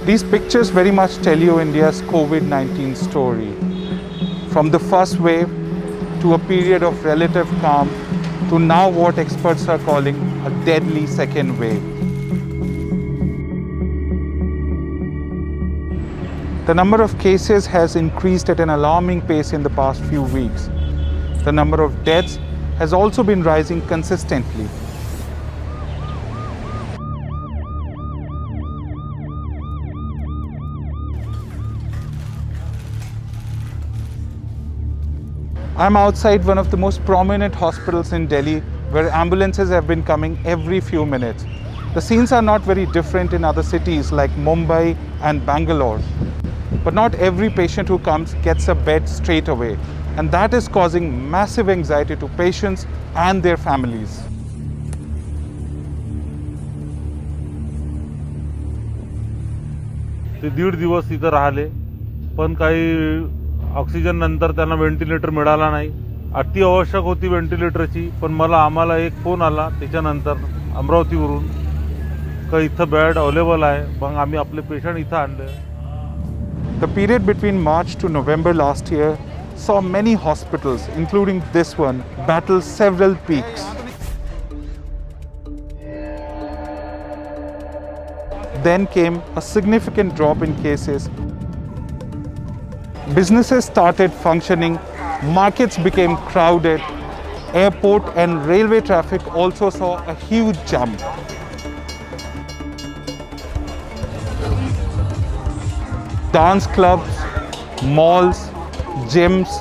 These pictures very much tell you India's COVID-19 story. From the first wave to a period of relative calm to now what experts are calling a deadly second wave. The number of cases has increased at an alarming pace in the past few weeks. The number of deaths has also been rising consistently. I'm outside one of the most prominent hospitals in Delhi, where ambulances have been coming every few minutes. The scenes are not very different in other cities like Mumbai and Bangalore. But not every patient who comes gets a bed straight away. And that is causing massive anxiety to patients and their families. ते 1.5 दिवस इथं राहिले, पण काही oxygen नंतर त्यांना ventilator मिळाला नाही. अति आवश्यक होती व्हेंटिलेटरची, पण आम्हाला एक फोन आला त्याच्यानंतर अमरावतीवरून का इथं बेड अवेलेबल आहे. मग आम्ही आपले पेशंट इथं आणले. The period between March to November last year saw many hospitals, including this one, battle several peaks. Then came a significant drop in cases. Businesses started functioning, markets became crowded, airport and railway traffic also saw a huge jump. Dance clubs, malls, gyms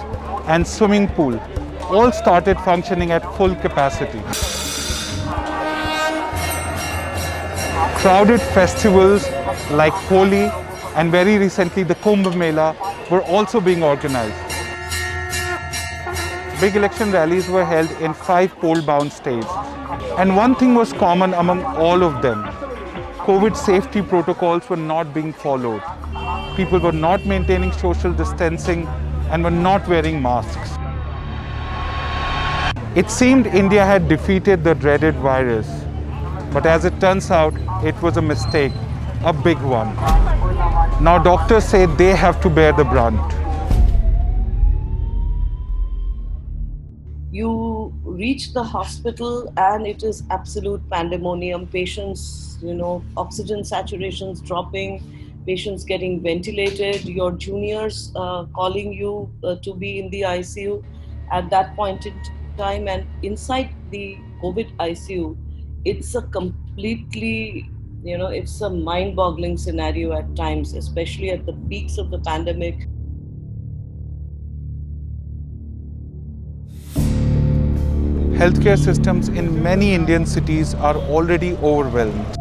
and swimming pool all started functioning at full capacity. Crowded festivals like Holi and very recently the Kumbh Mela were also being organized. Big election rallies were held in 5 poll-bound states. And one thing was common among all of them. COVID safety protocols were not being followed. People were not maintaining social distancing and were not wearing masks. It seemed India had defeated the dreaded virus. But as it turns out, it was a mistake, a big one. Now doctors say they have to bear the brunt. You reach the hospital and it is absolute pandemonium. Patients, oxygen saturations dropping, patients getting ventilated, your juniors calling you to be in the ICU at that point in time. And inside the COVID ICU, it's a completely, it's a mind-boggling scenario at times, especially at the peaks of the pandemic. Healthcare systems in many Indian cities are already overwhelmed.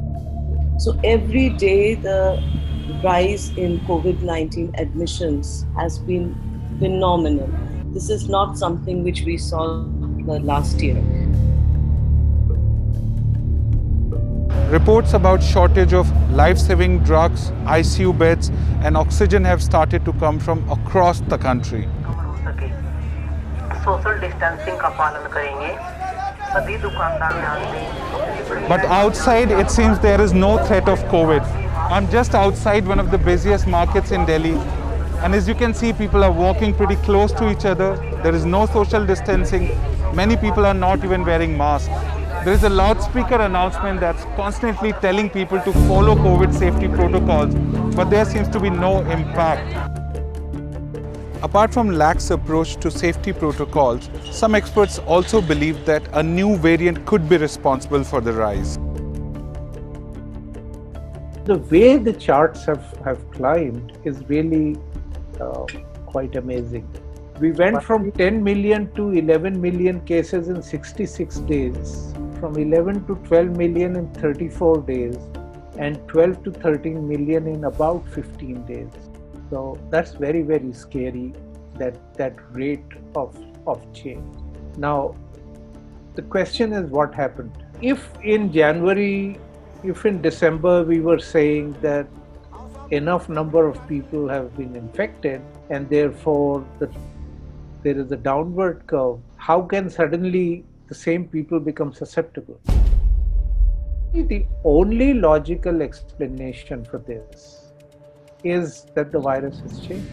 So every day the rise in COVID-19 admissions has been phenomenal. This is not something which we saw last year. Reports about shortage of life-saving drugs, ICU beds and oxygen have started to come from across the country. Social distancing का पालन करेंगे. सभी दुकानदार But outside, it seems there is no threat of COVID. I'm just outside one of the busiest markets in Delhi. And as you can see, people are walking pretty close to each other. There is no social distancing. Many people are not even wearing masks. There is a loudspeaker announcement that's constantly telling people to follow COVID safety protocols, but there seems to be no impact. Apart from lax approach to safety protocols, some experts also believe that a new variant could be responsible for the rise. The way the charts have climbed is really quite amazing. We went from 10 million to 11 million cases in 66 days, from 11 to 12 million in 34 days, and 12 to 13 million in about 15 days. So that's very, very scary, that rate of change. Now, the question is what happened? If in December we were saying that enough number of people have been infected and therefore there is a downward curve, how can suddenly the same people become susceptible? The only logical explanation for this is that the virus has changed.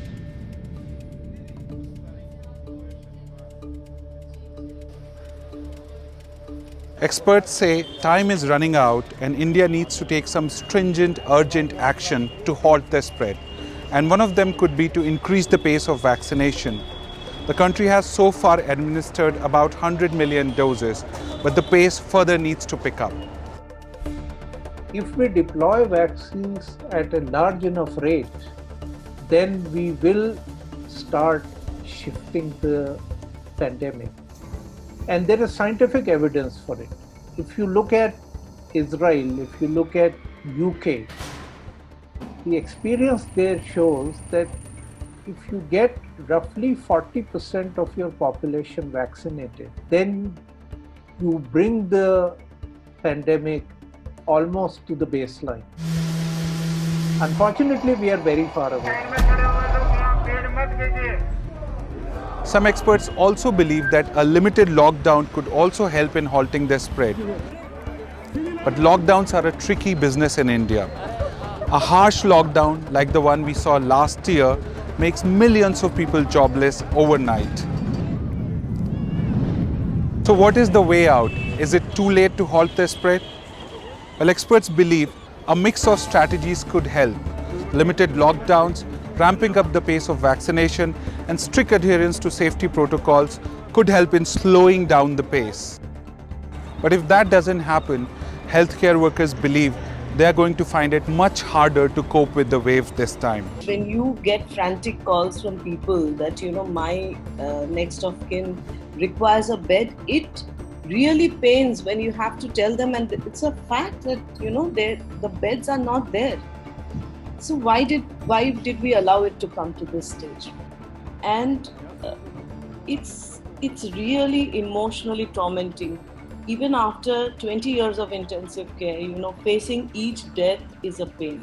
Experts say time is running out and India needs to take some stringent, urgent action to halt the spread. And one of them could be to increase the pace of vaccination. The country has so far administered about 100 million doses, but the pace further needs to pick up. If we deploy vaccines at a large enough rate, then we will start shifting the pandemic. And there is scientific evidence for it. If you look at Israel, if you look at UK, the experience there shows that if you get roughly 40% of your population vaccinated, then you bring the pandemic almost to the baseline. Unfortunately, we are very far away. Some experts also believe that a limited lockdown could also help in halting the spread. But lockdowns are a tricky business in India. A harsh lockdown like the one we saw last year makes millions of people jobless overnight. So what is the way out? Is it too late to halt the spread? Well, experts believe a mix of strategies could help. Limited lockdowns, ramping up the pace of vaccination, and strict adherence to safety protocols could help in slowing down the pace. But if that doesn't happen, healthcare workers believe they are going to find it much harder to cope with the wave this time. When you get frantic calls from people that, my next of kin requires a bed, it really pains when you have to tell them, and it's a fact that, the beds are not there. So why did we allow it to come to this stage? And it's really emotionally tormenting. Even after 20 years of intensive care, facing each death is a pain.